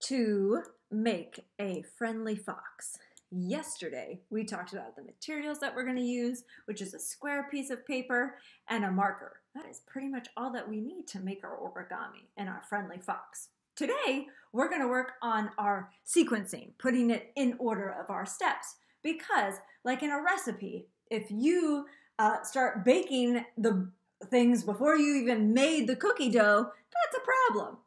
To make a friendly fox. Yesterday, we talked about the materials that we're going to use, which is a square piece of paper and a marker. That is pretty much all that we need to make our origami and our friendly fox. Today, we're going to work on our sequencing, putting it in order of our steps. Because, like in a recipe, if you start baking the things before you even made the cookie dough, that's a problem.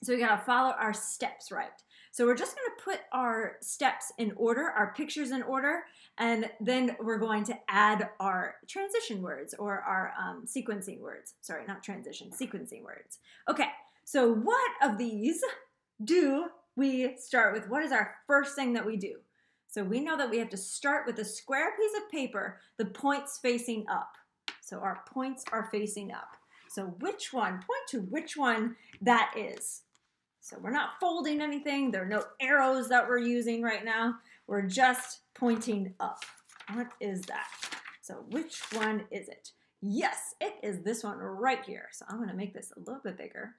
So we gotta follow our steps right. So we're just gonna put our steps in order, our pictures in order, and then we're going to add our transition words or our sequencing words. Sorry, not transition, sequencing words. Okay, so what of these do we start with? What is our first thing that we do? So we know that we have to start with a square piece of paper, the points facing up. So our points are facing up. So which one, point to which one that is. So we're not folding anything. There are no arrows that we're using right now. We're just pointing up. What is that? So which one is it? Yes, it is this one right here. So I'm going to make this a little bit bigger.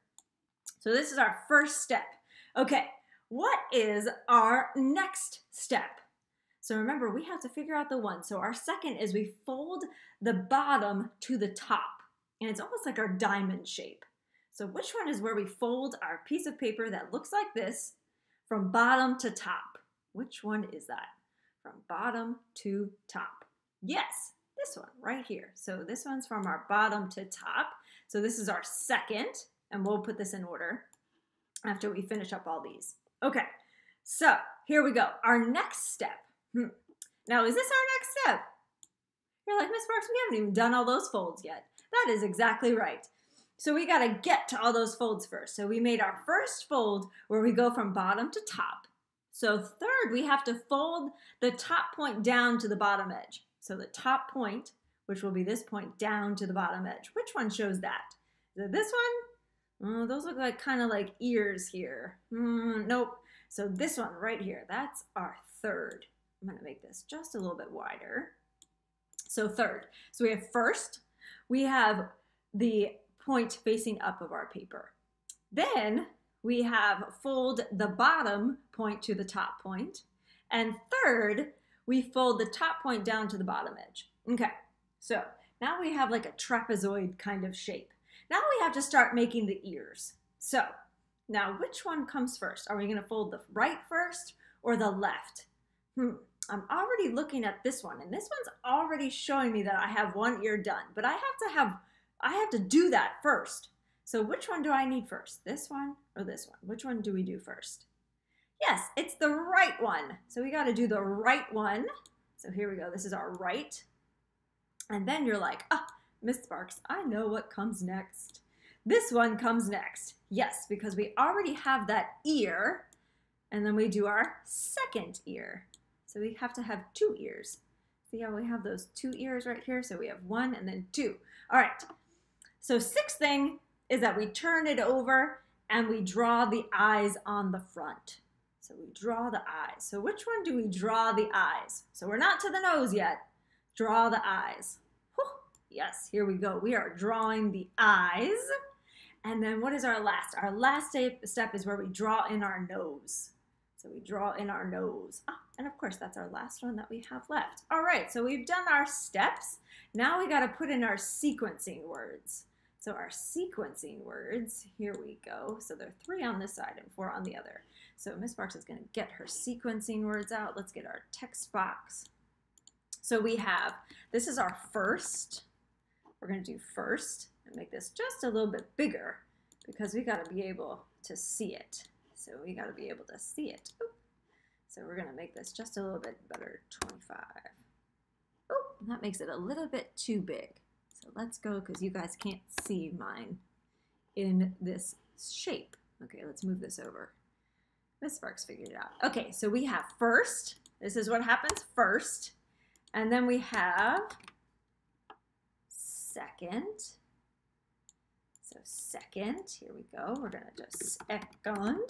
So this is our first step. Okay, what is our next step? So remember, we have to figure out the one. So our second is we fold the bottom to the top. And it's almost like our diamond shape. So which one is where we fold our piece of paper that looks like this from bottom to top? Which one is that? From bottom to top. Yes, this one right here. So this one's from our bottom to top. So this is our second, and we'll put this in order after we finish up all these. Okay, so here we go. Our next step. Now, is this our next step? You're like, Miss Sparks, we haven't even done all those folds yet. That is exactly right. So we got to get to all those folds first. So we made our first fold where we go from bottom to top. So third, we have to fold the top point down to the bottom edge. So the top point, which will be this point, down to the bottom edge. Which one shows that? Is it this one? Oh, those look like kind of like ears here. Nope. So this one right here, that's our third. I'm going to make this just a little bit wider. So third. So we have first, we have the point facing up of our paper. Then we have fold the bottom point to the top point. And third, we fold the top point down to the bottom edge. Okay, so now we have like a trapezoid kind of shape. Now we have to start making the ears. So now which one comes first? Are we going to fold the right first or the left? I'm already looking at this one, and this one's already showing me that I have one ear done, but I have to do that first. So which one do I need first? This one or this one? Which one do we do first? Yes, it's the right one. So we got to do the right one. So here we go. This is our right. And then you're like, Miss Sparks, I know what comes next. This one comes next. Yes, because we already have that ear. And then we do our second ear. So we have to have two ears. See how we have those two ears right here? So we have one and then two. All right. So sixth thing is that we turn it over and we draw the eyes on the front. So we draw the eyes. So which one do we draw the eyes? So we're not to the nose yet. Draw the eyes. Whew. Yes, here we go. We are drawing the eyes. And then what is our last? Our last step is where we draw in our nose. So we draw in our nose. And of course, that's our last one that we have left. All right, so we've done our steps. Now we got to put in our sequencing words. So our sequencing words, here we go. So there are 3 on this side and 4 on the other. So Miss Sparks is going to get her sequencing words out. Let's get our text box. So we have, this is our first. We're going to do first and make this just a little bit bigger because we got to be able to see it. So we got to be able to see it. Oop. So we're going to make this just a little bit better, 25. Oh, that makes it a little bit too big. So let's go because you guys can't see mine in this shape. Okay, let's move this over. Miss Sparks figured it out. Okay, so we have first. This is what happens first. And then we have second. So second, here we go. We're going to just second.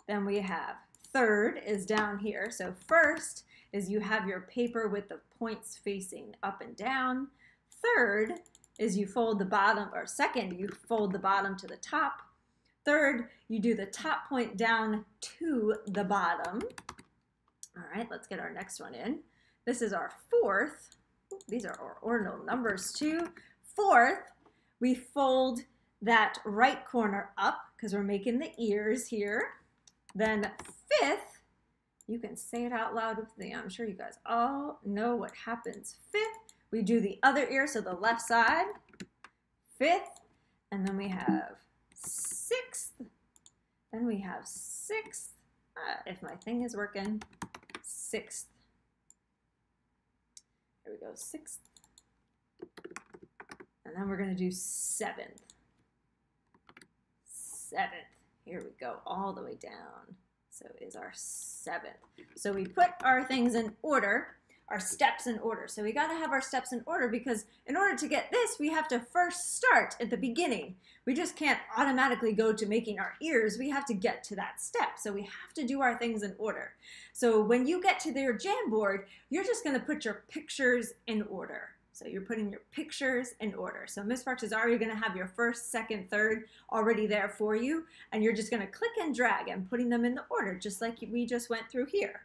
Then we have third is down here. So first is you have your paper with the points facing up and down. Third is you fold the bottom, or second, you fold the bottom to the top. Third, you do the top point down to the bottom. All right, let's get our next one in. This is our fourth. These are our ordinal numbers too. Fourth, we fold that right corner up because we're making the ears here. Then fifth, you can say it out loud with me. I'm sure you guys all know what happens. Fifth, we do the other ear, so the left side. Fifth, and then we have sixth. Then we have sixth. If my thing is working, sixth. Here we go, sixth. And then we're going to do seventh. Seventh. Here we go, all the way down. So is our seventh. So we put our things in order, our steps in order. So we got to have our steps in order because in order to get this, we have to first start at the beginning. We just can't automatically go to making our ears. We have to get to that step. So we have to do our things in order. So when you get to your Jamboard, you're just going to put your pictures in order. So you're putting your pictures in order. So Miss Parks is already going to have your first, second, third already there for you. And you're just going to click and drag and putting them in the order just like we just went through here.